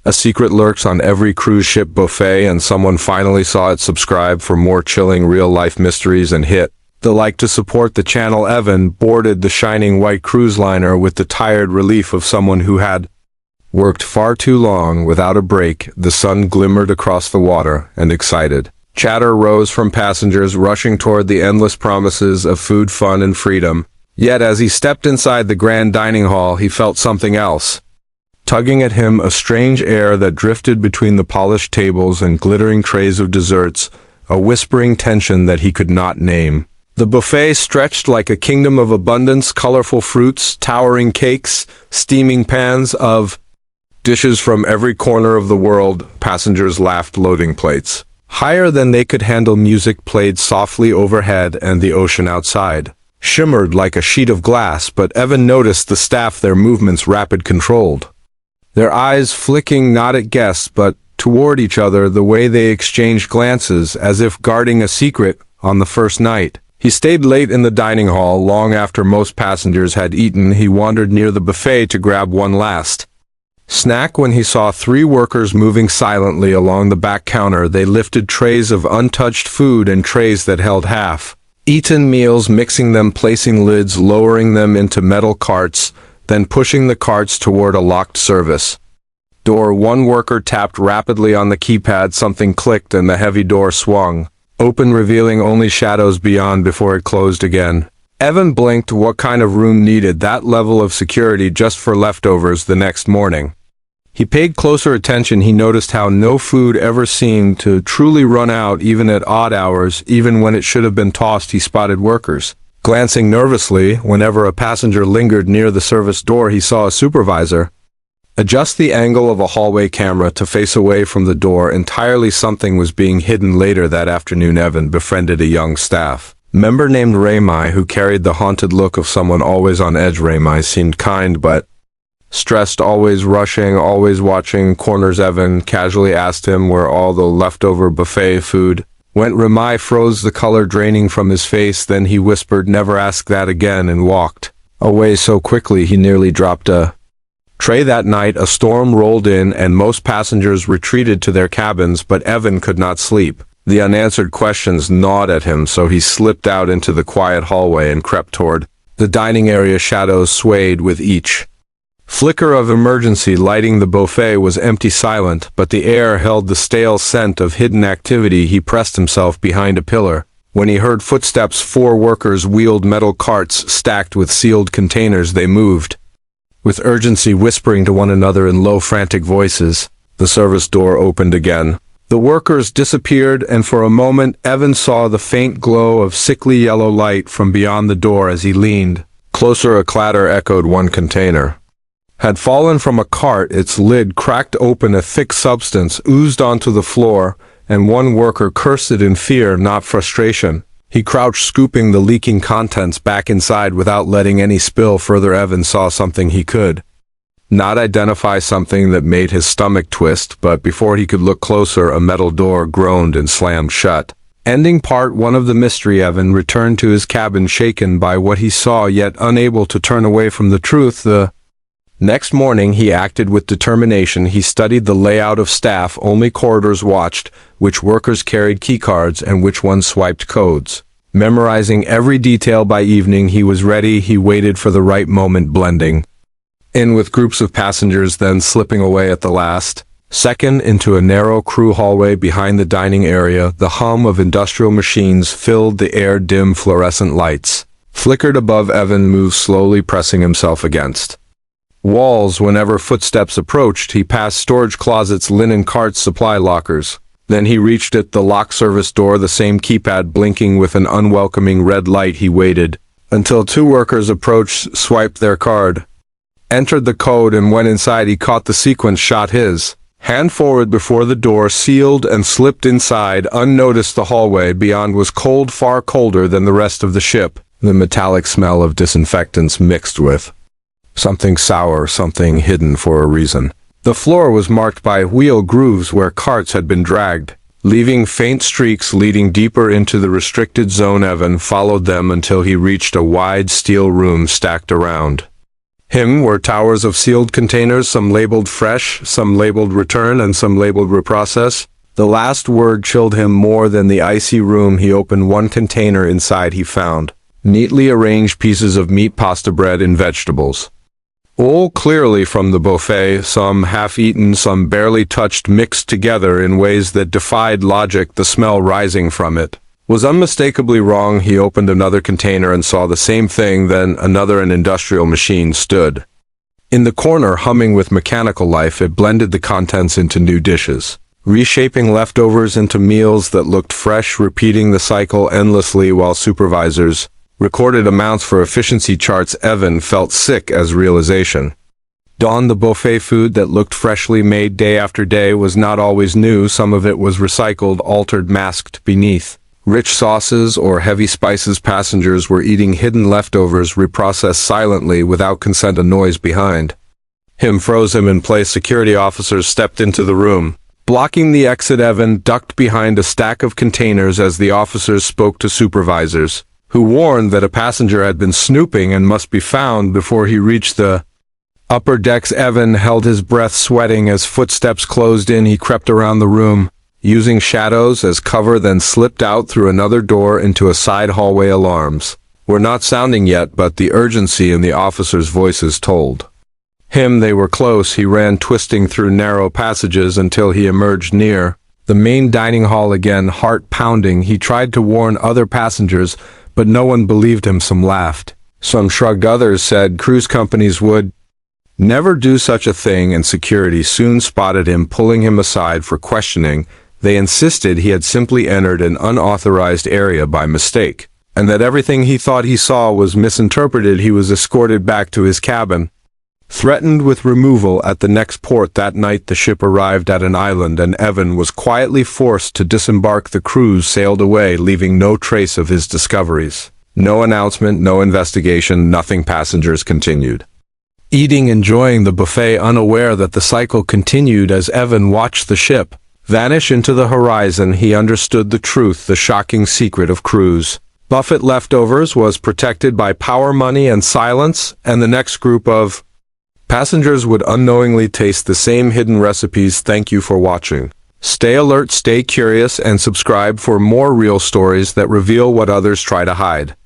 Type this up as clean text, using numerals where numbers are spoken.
A secret lurks on every cruise ship buffet, and someone finally saw it. Subscribe for more chilling real-life mysteries and hit the like to support the channel. Evan boarded the shining white cruise liner with the tired relief of someone who had worked far too long without a break. The sun glimmered across the water, and excited chatter rose from passengers rushing toward the endless promises of food, fun, and freedom. Yet as he stepped inside the grand dining hall, he felt something else tugging at him, a strange air that drifted between the polished tables and glittering trays of desserts, a whispering tension that he could not name. The buffet stretched like a kingdom of abundance, colorful fruits, towering cakes, steaming pans of dishes from every corner of the world. Passengers laughed, loading plates higher than they could handle. Music played softly overhead, and the ocean outside shimmered like a sheet of glass. But Evan noticed the staff, their movements rapid, controlled, their eyes flicking not at guests but toward each other, the way they exchanged glances as if guarding a secret. On the first night, he stayed late in the dining hall. Long after most passengers had eaten, he wandered near the buffet to grab one last snack when he saw three workers moving silently along the back counter. They lifted trays of untouched food and trays that held half-eaten meals, mixing them, placing lids, lowering them into metal carts, then pushing the carts toward a locked service door. One worker tapped rapidly on the keypad. Something clicked and the heavy door swung open, revealing only shadows beyond before it closed again. Evan blinked. What kind of room needed that level of security just for leftovers? The next morning, he paid closer attention. He noticed how no food ever seemed to truly run out, even at odd hours. Even when it should have been tossed, he spotted workers glancing nervously. Whenever a passenger lingered near the service door, he saw a supervisor adjust the angle of a hallway camera to face away from the door entirely. Something was being hidden. Later that afternoon, Evan befriended a young staff member named Raymai, who carried the haunted look of someone always on edge. Raymai seemed kind but stressed, always rushing, always watching corners. Evan casually asked him where all the leftover buffet food went. Raymai froze, the color draining from his face. Then he whispered, "Never ask that again," and walked away so quickly he nearly dropped a tray. That night, a storm rolled in and most passengers retreated to their cabins, but Evan could not sleep. The unanswered questions gnawed at him, so he slipped out into the quiet hallway and crept toward the dining area. Shadows swayed with each flicker of emergency lighting. The buffet was empty, silent, but the air held the stale scent of hidden activity. He pressed himself behind a pillar when he heard footsteps. Four workers wheeled metal carts stacked with sealed containers. They moved with urgency, whispering to one another in low, frantic voices. The service door opened again. The workers disappeared, and for a moment Evan saw the faint glow of sickly yellow light from beyond the door. As he leaned closer, a clatter echoed. One container had fallen from a cart, its lid cracked open. A thick substance oozed onto the floor, and one worker cursed it in fear, not frustration. He crouched, scooping the leaking contents back inside without letting any spill further. Evan saw something he could not identify, something that made his stomach twist, but before he could look closer, a metal door groaned and slammed shut. Ending part one of the mystery. Evan returned to his cabin, shaken by what he saw, yet unable to turn away from the truth. The next morning he acted with determination. He studied the layout of staff, only corridors watched, which workers carried keycards and which ones swiped codes. Memorizing every detail, by evening he was ready. He waited for the right moment, blending in with groups of passengers, then slipping away at the last second into a narrow crew hallway behind the dining area. The hum of industrial machines filled the air. Dim fluorescent lights flickered above. Evan moved slowly, pressing himself against walls whenever footsteps approached. He passed storage closets, linen carts, supply lockers. Then he reached it, the locked service door, the same keypad blinking with an unwelcoming red light. He waited until two workers approached, swiped their card, entered the code, and went inside. He caught the sequence, shot his hand forward before the door sealed, and slipped inside unnoticed. The hallway beyond was cold, far colder than the rest of the ship. The metallic smell of disinfectants mixed with something sour, something hidden for a reason. The floor was marked by wheel grooves where carts had been dragged, leaving faint streaks leading deeper into the restricted zone. Evan followed them until he reached a wide steel room stacked around Him were towers of sealed containers, some labeled fresh, some labeled return, and some labeled reprocess. The last word chilled him more than the icy room. He opened one container. Inside he found neatly arranged pieces of meat, pasta, bread, and vegetables. All clearly from the buffet, some half-eaten, some barely touched, mixed together in ways that defied logic. The smell rising from it was unmistakably wrong. He opened another container and saw the same thing. Then another. An industrial machine stood in the corner, humming with mechanical life. It blended the contents into new dishes, reshaping leftovers into meals that looked fresh, repeating the cycle endlessly while supervisors recorded amounts for efficiency charts. Evan felt sick as realization dawned. The buffet food that looked freshly made day after day was not always new. Some of it was recycled, altered, masked beneath rich sauces or heavy spices. Passengers were eating hidden leftovers, reprocessed silently without consent. A noise behind him froze him in place. Security officers stepped into the room, blocking the exit. Evan ducked behind a stack of containers as the officers spoke to supervisors, who warned that a passenger had been snooping and must be found before he reached the upper decks. Evan held his breath, sweating as footsteps closed in. He crept around the room, using shadows as cover, then slipped out through another door into a side hallway. Alarms were not sounding yet, but the urgency in the officers' voices told him they were close. He ran, twisting through narrow passages until he emerged near the main dining hall. Again, heart pounding, he tried to warn other passengers, but no one believed him. Some laughed, some shrugged, others said cruise companies would never do such a thing, and security soon spotted him, pulling him aside for questioning. They insisted he had simply entered an unauthorized area by mistake, and that everything he thought he saw was misinterpreted. He was escorted back to his cabin, threatened with removal at the next port. That night the ship arrived at an island, and Evan was quietly forced to disembark. The cruise sailed away, leaving no trace of his discoveries. No announcement, no investigation, nothing. Passengers continued eating, enjoying the buffet, unaware that the cycle continued. As Evan watched the ship vanish into the horizon, he understood the truth, the shocking secret of cruise buffet leftovers was protected by power, money, and silence, and the next group of passengers would unknowingly taste the same hidden recipes. Thank you for watching. Stay alert, stay curious, and subscribe for more real stories that reveal what others try to hide.